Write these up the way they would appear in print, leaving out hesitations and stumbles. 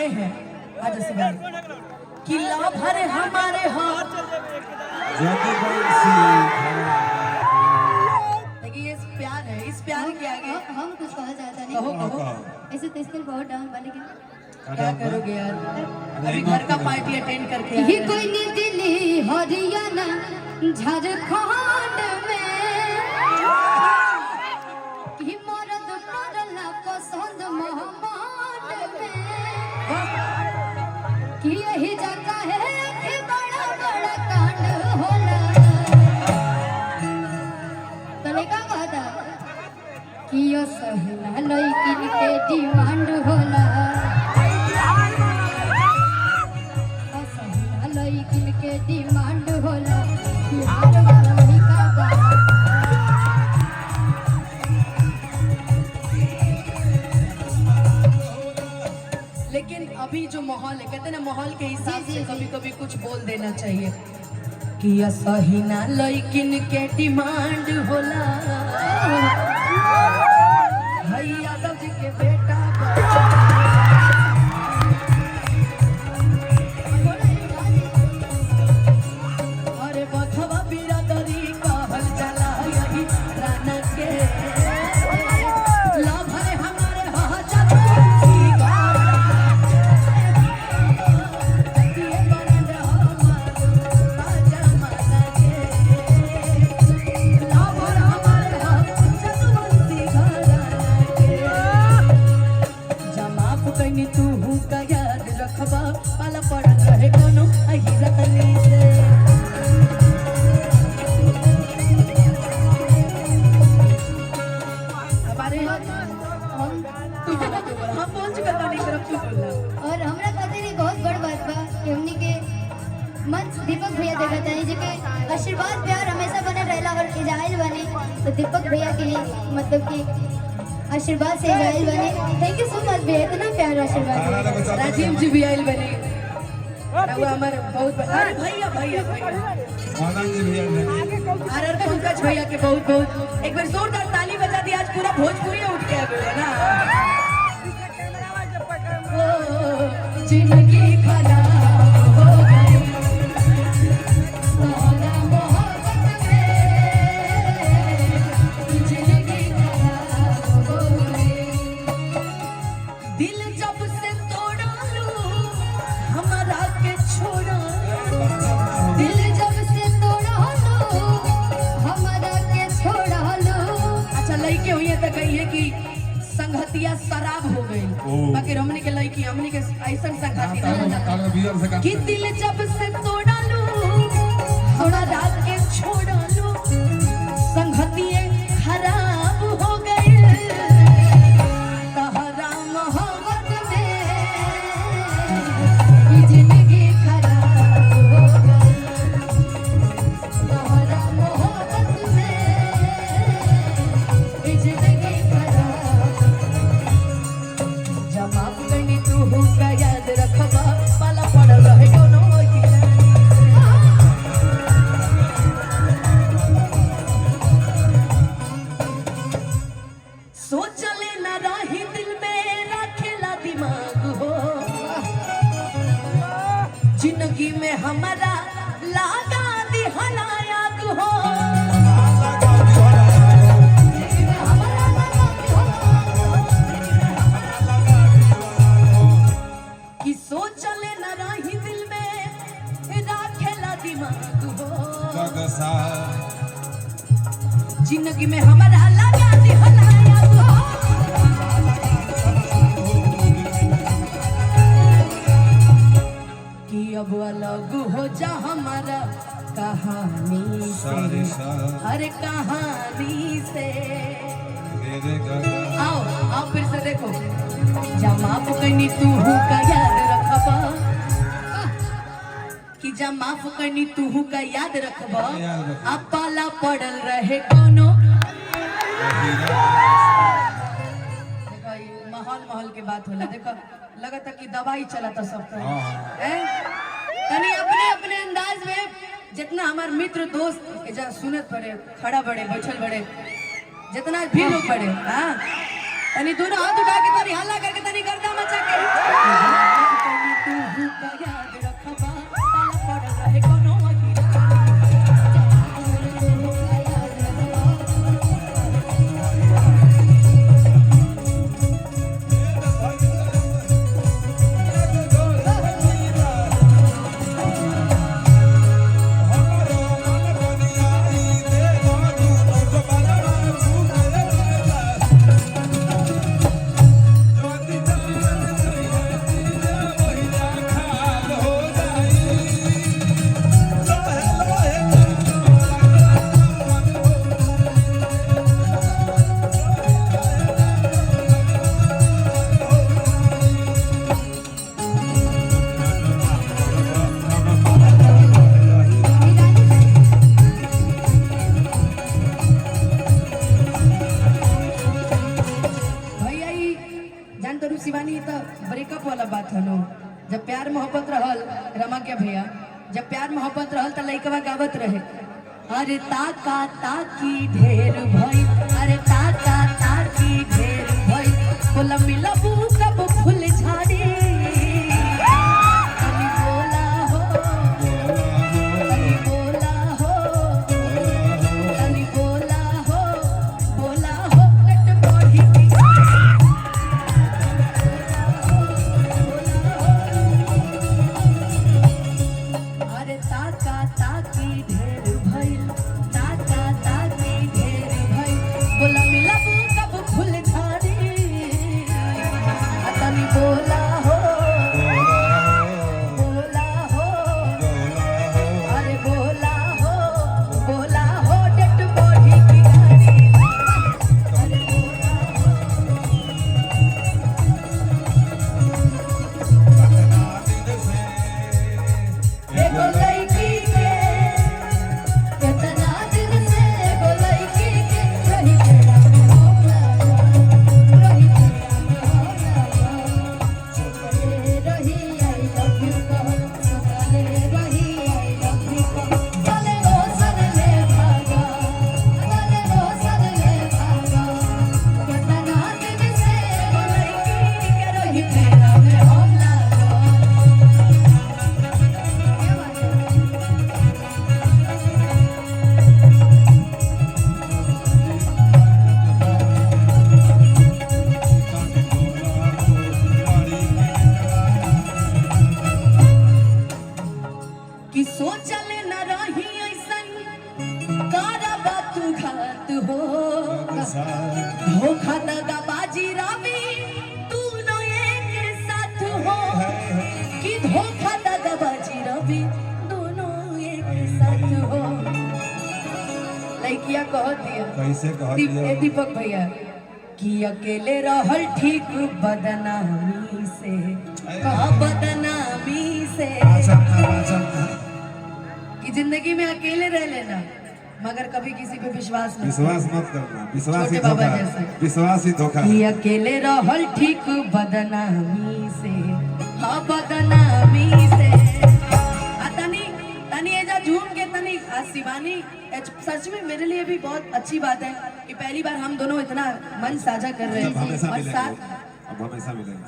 आए हैं आज से कि लाभ हरे हमारे हाथ। देखिए ये प्यार है, इस प्यार के आगे हम कुछ कहा चाहता नहीं। कहो कहो। ऐसे तो स्कूल बहुत डाउन बने के क्या करोगे यार, अभी घर का पार्टी अटेंड करके ये कोई नहीं दिल्ली हरियाणा झारखंड में कि मरद मरला पसंद मोहम्मद में कि यही जगह है कि बड़ा बड़ा कांड होला। तले का कहता कि यो सहिना लड़की के डिमांड होला। के डिमांड होला बिहार वाला वही का लेकिन अभी जो माहौल है, कहते हैं ना माहौल के हिसाब से कभी कभी कुछ बोल देना चाहिए कि सही ना लड़किन के डिमांड होला। भाई यादव जी के बेटा दीपक भैया देखा चाहिए जो कि आशीर्वाद प्यार हमेशा बने रहला और इजाइल बने। तो दीपक भैया के लिए मतलब कि आशीर्वाद से इजाइल बने। थैंक यू सो मच भैया, इतना प्यार आशीर्वाद। राजीव जी भी आइल बने, वो हमारे बहुत अरे भैया भैया भैया अरे पंकज भैया के बहुत बहुत एक बार जोरदार ताली बजा दी। आज पूरा भोजपुरी उठ गया ना। जिंदगी खराब हो गई संगतिया शराब हो गई। बाकी हमने के लड़की हमने के ऐसा संगति कि दिल जब से तोड़ा लू थोड़ा रात के छोड़ा लू संगतिये खराब हो गई। तहरा मोहब्बत में जिंदगी खराब हो गई। तहरा मोहब्बत में जिंदगी माफ करनी तू का याद रखबा पाला पड़ रहे कोनो सोचले ना रही दिल में रखेला दिमाग हो। जिंदगी में हमारा लागा दिहला याद हो। जिंदगी में हमारा लगा दिहलाया कि अब अलग हो जा हमारा कहानी से। हर कहानी से आओ आओ फिर से देखो। जमा पुकनी तू का याद रखबा कि जब माफ करनी तू का याद रखबा अब पाला पड़ल रहे कोनो। देखो माहौल माहौल के बात होला। देखो लगता कि दवाई चला था सब तनी अपने अपने अंदाज में जितना हमारे मित्र दोस्त जहाँ सुनत पड़े खड़ा बड़े बैठल बड़े जितना भी लोग बड़े हाँ तनी दोनों हाथ उठा के तनी हल्ला करके तनी गर्दा मचा के का याद रखबा पाला पड़ल रहे कोनो अहिरा शिवानी तो ब्रेकअप वाला बात है नो। जब प्यार मोहब्बत रहल रमा के भैया, जब प्यार मोहब्बत रहल तो लइकवा गावत रहे अरे ताका ताकी ढेर भई, अरे ताका ताकी ढेर भई, बोला मिलबू कब फूल झाड़ी तनी बोला हो, तनी बोला हो, तनी बोला हो, बोला हो लट बढ़ी कि सोचले न रही ऐसन कारबा तू घात हो, धोखा दगाबाजी रवि दोनों एक साथ हो, कि धोखा दगाबाजी रवि दोनों एक साथ हो। लइकिया कह दिया कैसे कह दिया दीपक भैया कि अकेले रहल ठीक बदनामी से, कहा बदनामी से कि जिंदगी में अकेले रह लेना मगर कभी किसी पे विश्वास मत करना, विश्वास ही छोटे बाबा धोखा, जैसे। विश्वास ही धोखा कि अकेले रहल ठीक बदनामी से, हाँ बदनामी से। तनी तनी एजा झूम के तनी शिवानी सच में मेरे लिए भी बहुत अच्छी बात है कि पहली बार हम दोनों इतना मन साझा कर रहे हैं और साथ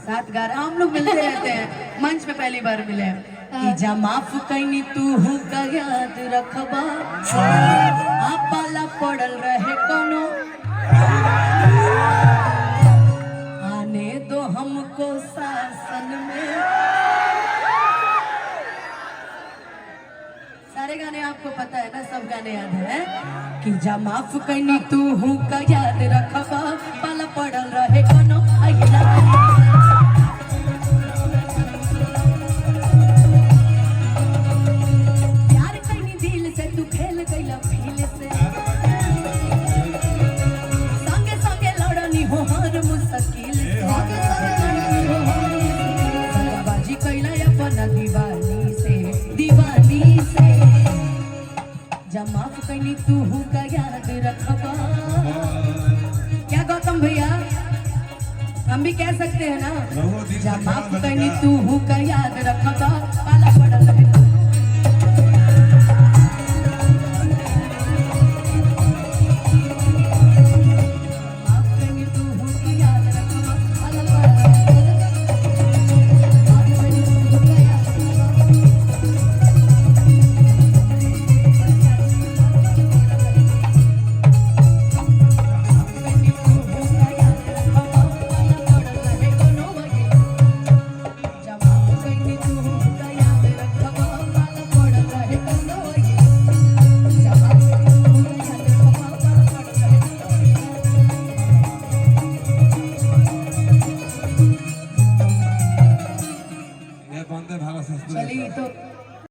साथ गा रहे। हम लोग मिलते रहते हैं, मंच पे पहली बार मिले हैं कि जा माफ कईनी तू का याद रखबा पाला पड़ल रहे कोनो आने दो हमको शासन में। सारे गाने आपको पता है ना, सब गाने याद है कि जा माफ कईनी तू का याद रखबा पाला पड़ल रहे कोनो अहिला। माफ कईनी तू का याद रखबा। क्या गौतम भैया हम भी कह सकते हैं ना, जा माफ कईनी तू का याद रखबा पाला पड़ल रहे।